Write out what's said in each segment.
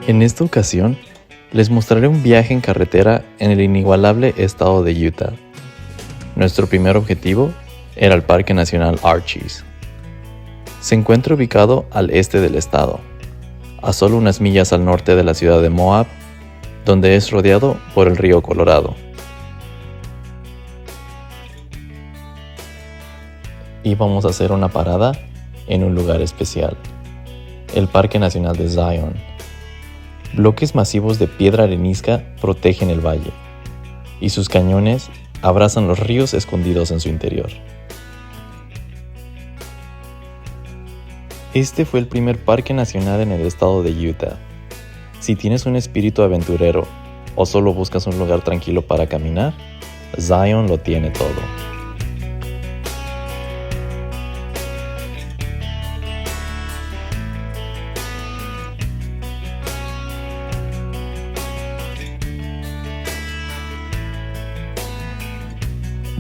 En esta ocasión, les mostraré un viaje en carretera en el inigualable estado de Utah. Nuestro primer objetivo era el Parque Nacional Arches. Se encuentra ubicado al este del estado, a solo unas millas al norte de la ciudad de Moab, donde es rodeado por el río Colorado. Íbamos a hacer una parada en un lugar especial, el Parque Nacional de Zion. Bloques masivos de piedra arenisca protegen el valle, y sus cañones abrazan los ríos escondidos en su interior. Este fue el primer parque nacional en el estado de Utah. Si tienes un espíritu aventurero o solo buscas un lugar tranquilo para caminar, Zion lo tiene todo.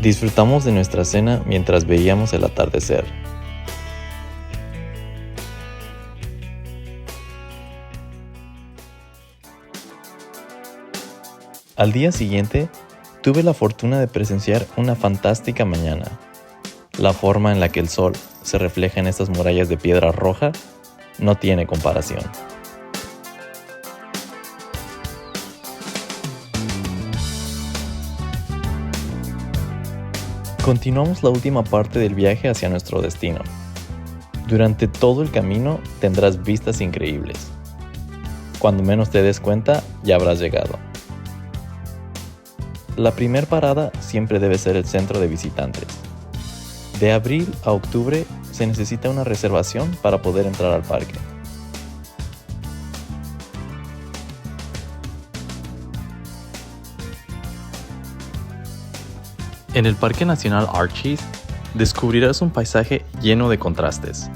Disfrutamos de nuestra cena mientras veíamos el atardecer. Al día siguiente, tuve la fortuna de presenciar una fantástica mañana. La forma en la que el sol se refleja en estas murallas de piedra roja no tiene comparación. Continuamos la última parte del viaje hacia nuestro destino. Durante todo el camino tendrás vistas increíbles. Cuando menos te des cuenta, ya habrás llegado. La primera parada siempre debe ser el centro de visitantes. De abril a octubre se necesita una reservación para poder entrar al parque. En el Parque Nacional Arches descubrirás un paisaje lleno de contrastes,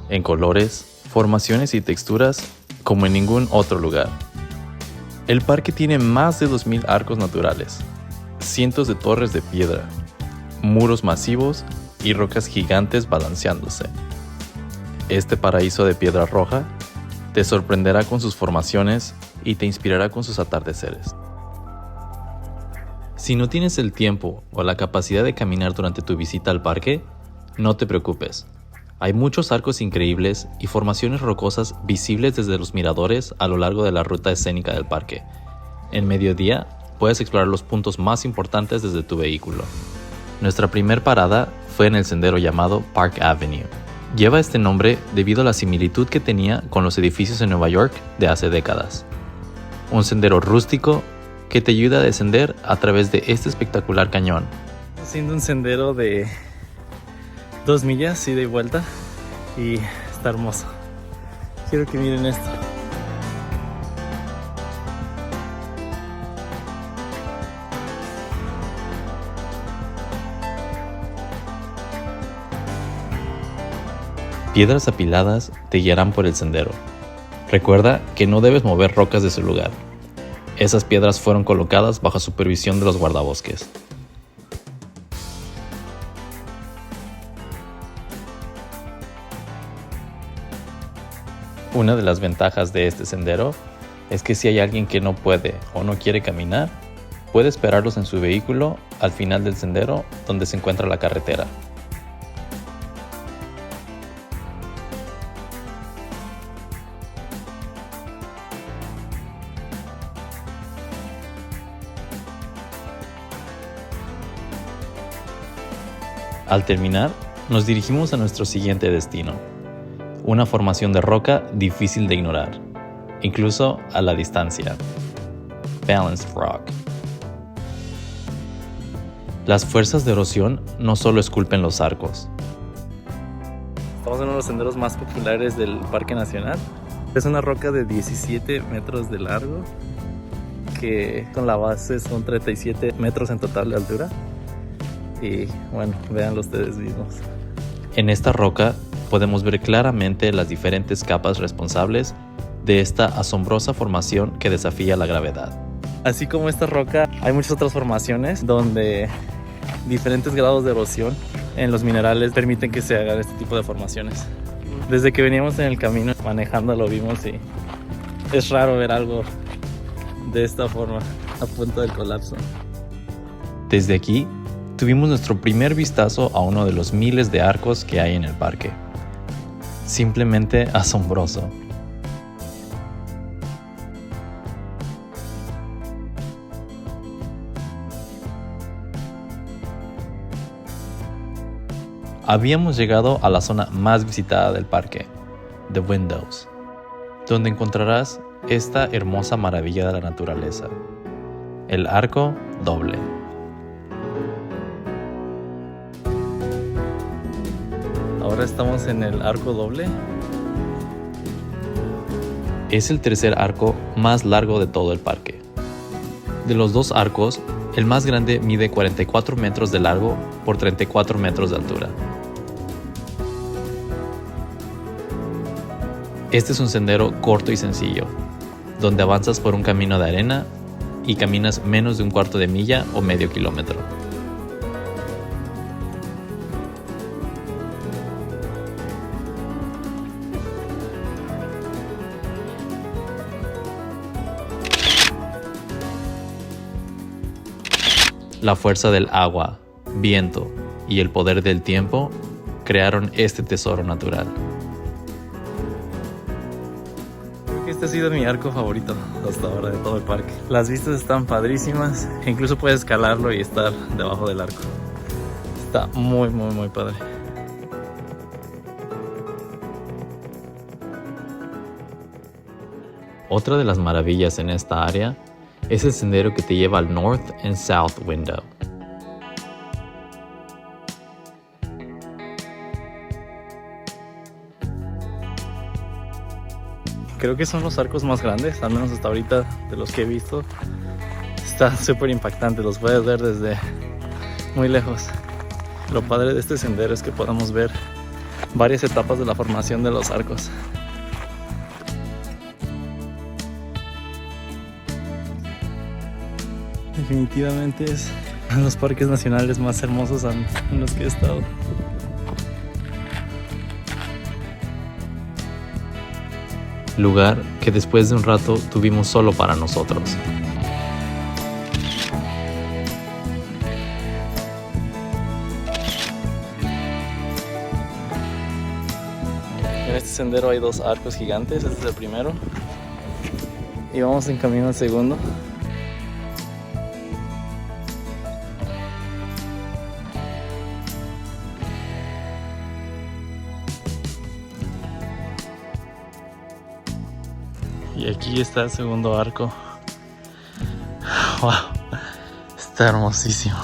en colores, formaciones y texturas como en ningún otro lugar. El parque tiene más de 2,000 arcos naturales, cientos de torres de piedra, muros masivos y rocas gigantes balanceándose. Este paraíso de piedra roja te sorprenderá con sus formaciones y te inspirará con sus atardeceres. Si no tienes el tiempo o la capacidad de caminar durante tu visita al parque, no te preocupes. Hay muchos arcos increíbles y formaciones rocosas visibles desde los miradores a lo largo de la ruta escénica del parque. En mediodía, puedes explorar los puntos más importantes desde tu vehículo. Nuestra primera parada fue en el sendero llamado Park Avenue. Lleva este nombre debido a la similitud que tenía con los edificios en Nueva York de hace décadas. Un sendero rústico que te ayuda a descender a través de este espectacular cañón. Haciendo un sendero de 2 millas ida y vuelta y está hermoso. Quiero que miren esto. Piedras apiladas te guiarán por el sendero. Recuerda que no debes mover rocas de su lugar. Esas piedras fueron colocadas bajo supervisión de los guardabosques. Una de las ventajas de este sendero es que si hay alguien que no puede o no quiere caminar, puede esperarlos en su vehículo al final del sendero donde se encuentra la carretera. Al terminar, nos dirigimos a nuestro siguiente destino, una formación de roca difícil de ignorar, incluso a la distancia: Balanced Rock. Las fuerzas de erosión no solo esculpen los arcos. Estamos en uno de los senderos más populares del Parque Nacional. Es una roca de 17 metros de largo, que con la base son 37 metros en total de altura. Y bueno, véanlo ustedes mismos. En esta roca podemos ver claramente las diferentes capas responsables de esta asombrosa formación que desafía la gravedad. Así como esta roca, hay muchas otras formaciones donde diferentes grados de erosión en los minerales permiten que se hagan este tipo de formaciones. Desde que veníamos en el camino manejando lo vimos y es raro ver algo de esta forma a punto del colapso. Desde aquí tuvimos nuestro primer vistazo a uno de los miles de arcos que hay en el parque. Simplemente asombroso. Habíamos llegado a la zona más visitada del parque, The Windows, donde encontrarás esta hermosa maravilla de la naturaleza, el arco doble. Ahora estamos en el arco doble. Es el tercer arco más largo de todo el parque. De los dos arcos, el más grande mide 44 metros de largo por 34 metros de altura. Este es un sendero corto y sencillo, donde avanzas por un camino de arena y caminas menos de un cuarto de milla o medio kilómetro. La fuerza del agua, viento y el poder del tiempo crearon este tesoro natural. Creo que este ha sido mi arco favorito hasta ahora de todo el parque. Las vistas están padrísimas e incluso puedes escalarlo y estar debajo del arco. Está muy padre. Otra de las maravillas en esta área es el sendero que te lleva al North and South Window. Creo que son los arcos más grandes, al menos hasta ahorita de los que he visto. Está súper impactante, los puedes ver desde muy lejos. Lo padre de este sendero es que podemos ver varias etapas de la formación de los arcos. Definitivamente es uno de los parques nacionales más hermosos en los que he estado. Lugar que después de un rato tuvimos solo para nosotros. En este sendero hay dos arcos gigantes, este es el primero. Y vamos en camino al segundo. Y aquí está el segundo arco. ¡Wow! Está hermosísimo.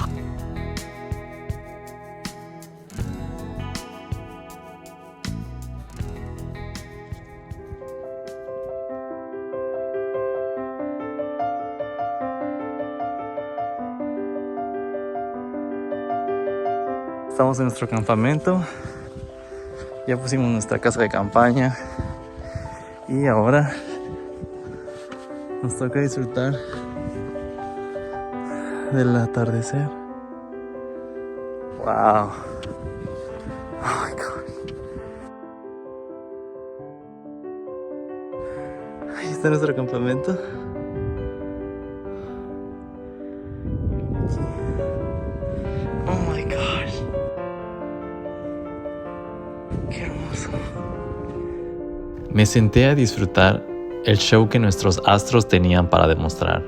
Estamos en nuestro campamento. Ya pusimos nuestra casa de campaña. Y ahora nos toca disfrutar del atardecer. Wow. Oh my God. Ahí está nuestro campamento. Oh my gosh. Qué hermoso. Me senté a disfrutar el show que nuestros astros tenían para demostrar.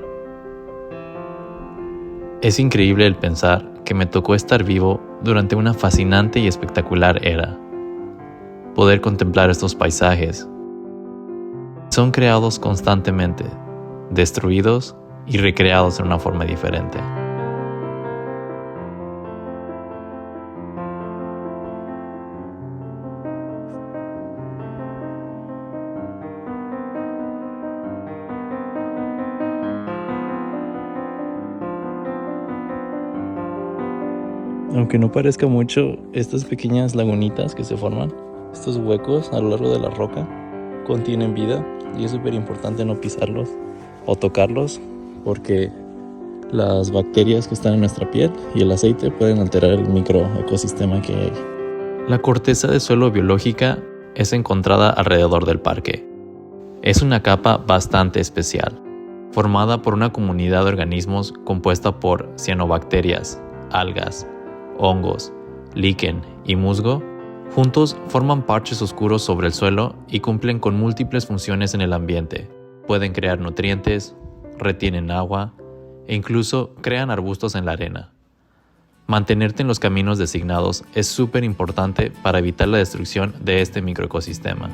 Es increíble el pensar que me tocó estar vivo durante una fascinante y espectacular era. Poder contemplar estos paisajes. Son creados constantemente, destruidos y recreados de una forma diferente. Aunque no parezca mucho, estas pequeñas lagunitas que se forman, estos huecos a lo largo de la roca, contienen vida y es súper importante no pisarlos o tocarlos porque las bacterias que están en nuestra piel y el aceite pueden alterar el microecosistema que hay. La corteza de suelo biológica es encontrada alrededor del parque. Es una capa bastante especial, formada por una comunidad de organismos compuesta por cianobacterias, algas, hongos, líquen y musgo. Juntos forman parches oscuros sobre el suelo y cumplen con múltiples funciones en el ambiente. Pueden crear nutrientes, retienen agua e incluso crean arbustos en la arena. Mantenerte en los caminos designados es súper importante para evitar la destrucción de este microecosistema.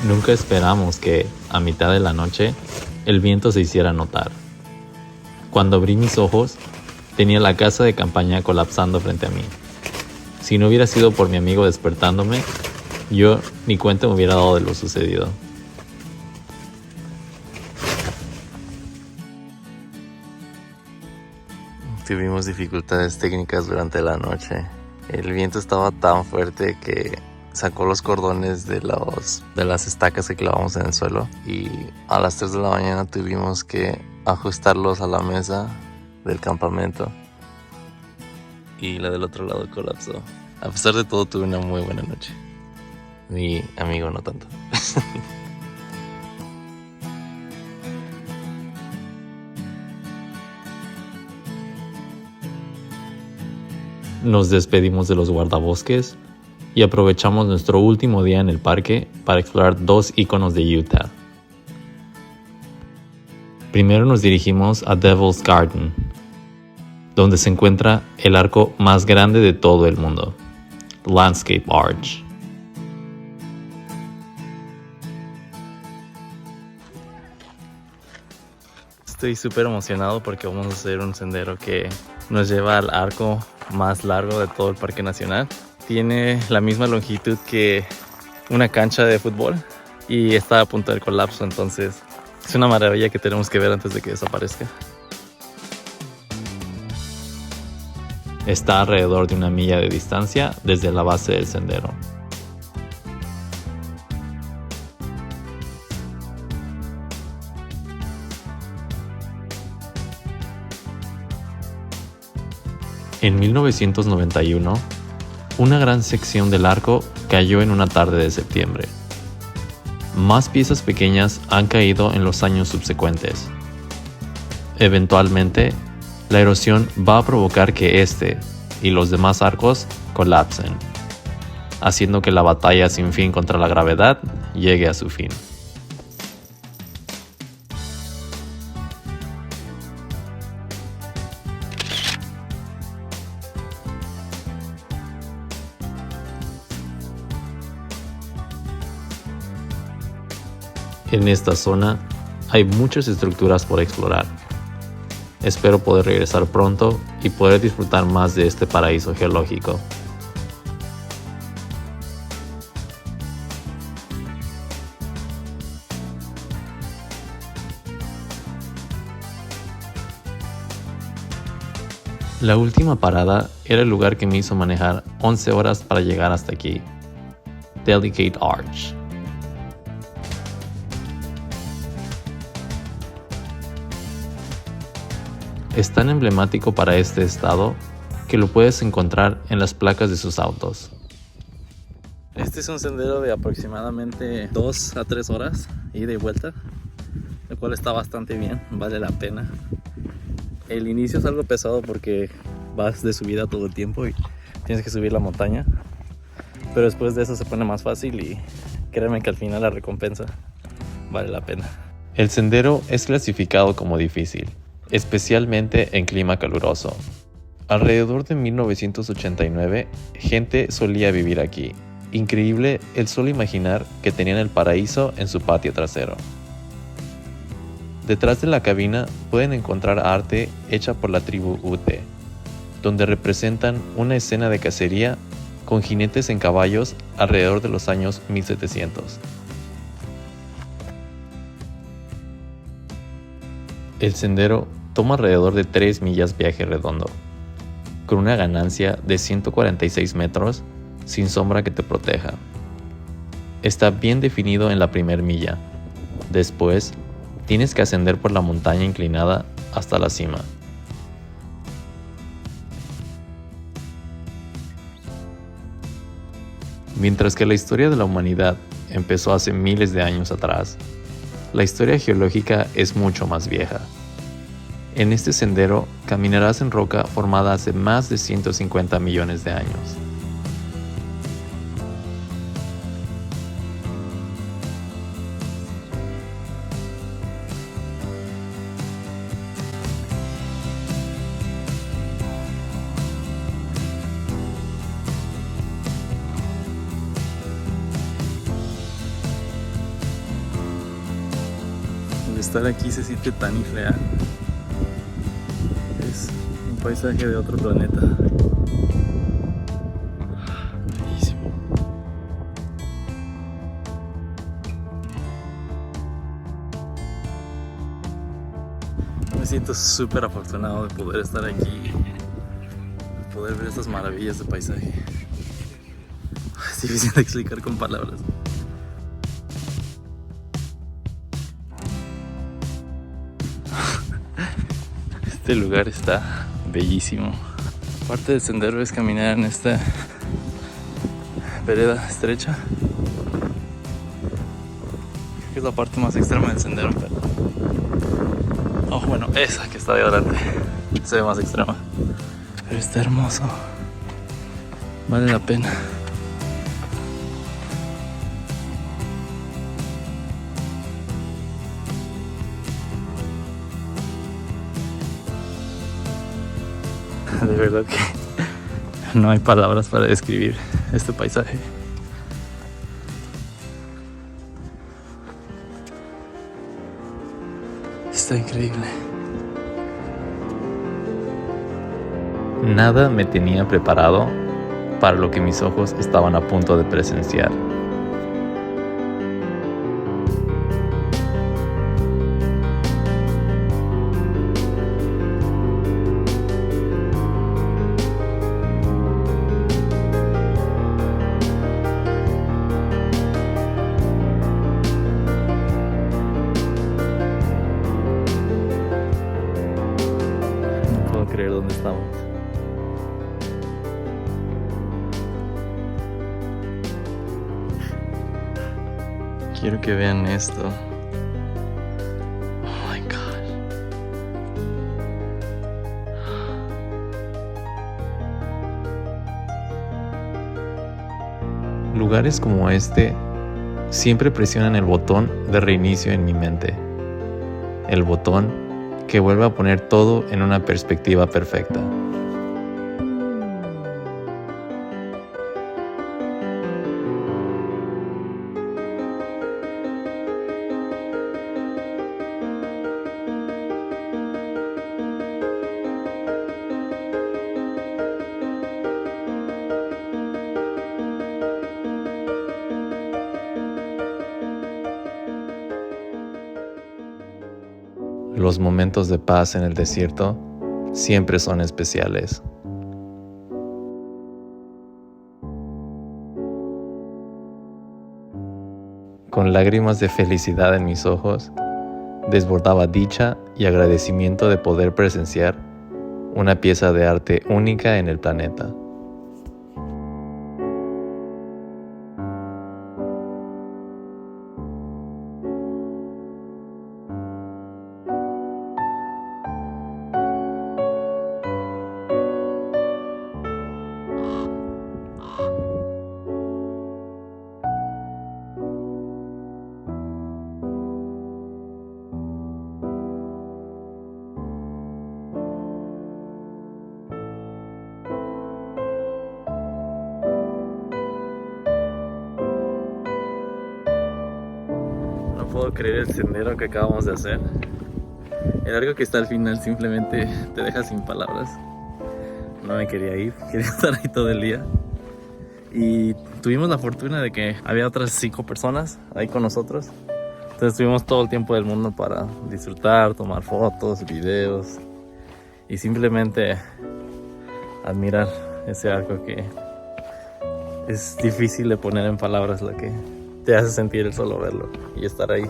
Nunca esperamos que, a mitad de la noche, el viento se hiciera notar. Cuando abrí mis ojos, tenía la casa de campaña colapsando frente a mí. Si no hubiera sido por mi amigo despertándome, yo ni cuenta me hubiera dado de lo sucedido. Tuvimos dificultades técnicas durante la noche. El viento estaba tan fuerte que sacó los cordones de las estacas que clavamos en el suelo y a las 3 de la mañana tuvimos que ajustarlos a la mesa del campamento y la del otro lado colapsó. A pesar de todo, tuve una muy buena noche. Mi amigo no tanto. Nos despedimos de los guardabosques y aprovechamos nuestro último día en el parque para explorar 2 iconos de Utah. Primero nos dirigimos a Devil's Garden, donde se encuentra el arco más grande de todo el mundo, Landscape Arch. Estoy súper emocionado porque vamos a hacer un sendero que nos lleva al arco más largo de todo el Parque Nacional. Tiene la misma longitud que una cancha de fútbol y está a punto del colapso, entonces es una maravilla que tenemos que ver antes de que desaparezca. Está alrededor de 1 milla de distancia desde la base del sendero. En 1991, una gran sección del arco cayó en una tarde de septiembre. Más piezas pequeñas han caído en los años subsecuentes. Eventualmente, la erosión va a provocar que este y los demás arcos colapsen, haciendo que la batalla sin fin contra la gravedad llegue a su fin. En esta zona hay muchas estructuras por explorar. Espero poder regresar pronto y poder disfrutar más de este paraíso geológico. La última parada era el lugar que me hizo manejar 11 horas para llegar hasta aquí, Delicate Arch. Es tan emblemático para este estado que lo puedes encontrar en las placas de sus autos. Este es un sendero de aproximadamente 2 a 3 horas ida y vuelta, el cual está bastante bien, vale la pena. El inicio es algo pesado porque vas de subida todo el tiempo y tienes que subir la montaña, pero después de eso se pone más fácil y créeme que al final la recompensa vale la pena. El sendero es clasificado como difícil, especialmente en clima caluroso. Alrededor de 1989, gente solía vivir aquí, Increíble el solo imaginar que tenían el paraíso en su patio trasero. Detrás de la cabina pueden encontrar arte hecha por la tribu Ute, donde representan una escena de cacería con jinetes en caballos alrededor de los años 1700. El sendero toma alrededor de 3 millas viaje redondo, con una ganancia de 146 metros sin sombra que te proteja. Está bien definido en la primera milla. Después, tienes que ascender por la montaña inclinada hasta la cima. Mientras que la historia de la humanidad empezó hace miles de años atrás, la historia geológica es mucho más vieja. En este sendero caminarás en roca formada hace más de 150 millones de años. El estar aquí se siente tan irreal. Es un paisaje de otro planeta. Bellísimo. Me siento súper afortunado de poder estar aquí, de poder ver estas maravillas de paisaje. Es difícil de explicar con palabras. Este lugar está bellísimo. Parte del sendero es caminar en esta vereda estrecha. Creo que es la parte más extrema del sendero, pero... Oh, bueno, esa que está de adelante se ve más extrema. Pero está hermoso. Vale la pena. De verdad que no hay palabras para describir este paisaje. Está increíble. Nada me tenía preparado para lo que mis ojos estaban a punto de presenciar. No puedo creer dónde estamos. Quiero que vean esto. Oh my God. Lugares como este siempre presionan el botón de reinicio en mi mente. El botón que vuelve a poner todo en una perspectiva perfecta. Los momentos de paz en el desierto siempre son especiales. Con lágrimas de felicidad en mis ojos, desbordaba dicha y agradecimiento de poder presenciar una pieza de arte única en el planeta. puedo creer el sendero que acabamos de hacer. El algo que está al final simplemente te deja sin palabras. No me quería ir, quería estar ahí todo el día. Y tuvimos la fortuna de que había otras 5 personas ahí con nosotros. Entonces tuvimos todo el tiempo del mundo para disfrutar, tomar fotos, videos y simplemente admirar ese arco que es difícil de poner en palabras, lo que te hace sentir el solo verlo y estar ahí.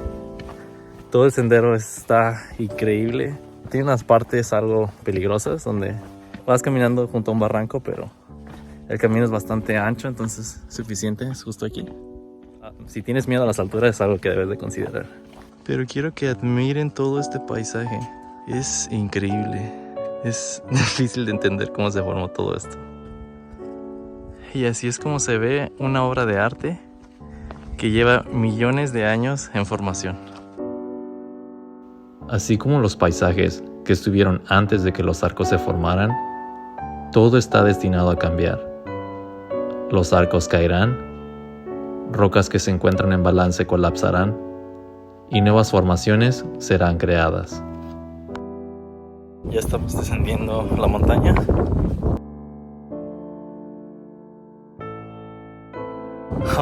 Todo el sendero está increíble. Tiene unas partes algo peligrosas donde vas caminando junto a un barranco, pero el camino es bastante ancho, entonces suficiente, es justo aquí. Si tienes miedo a las alturas es algo que debes de considerar. Pero quiero que admiren todo este paisaje. Es increíble. Es difícil de entender cómo se formó todo esto. Y así es como se ve una obra de arte que lleva millones de años en formación. Así como los paisajes que estuvieron antes de que los arcos se formaran, todo está destinado a cambiar. Los arcos caerán, rocas que se encuentran en balance colapsarán y nuevas formaciones serán creadas. Ya estamos descendiendo la montaña.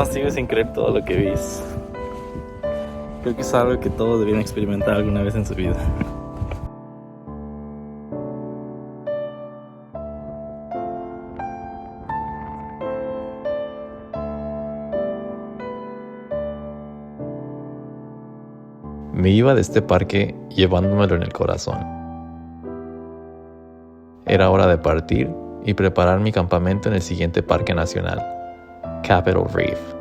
Sigo sin creer todo lo que vi. Creo que es algo que todos debieron experimentar alguna vez en su vida. Me iba de este parque llevándomelo en el corazón. Era hora de partir y preparar mi campamento en el siguiente parque nacional, Capitol Reef.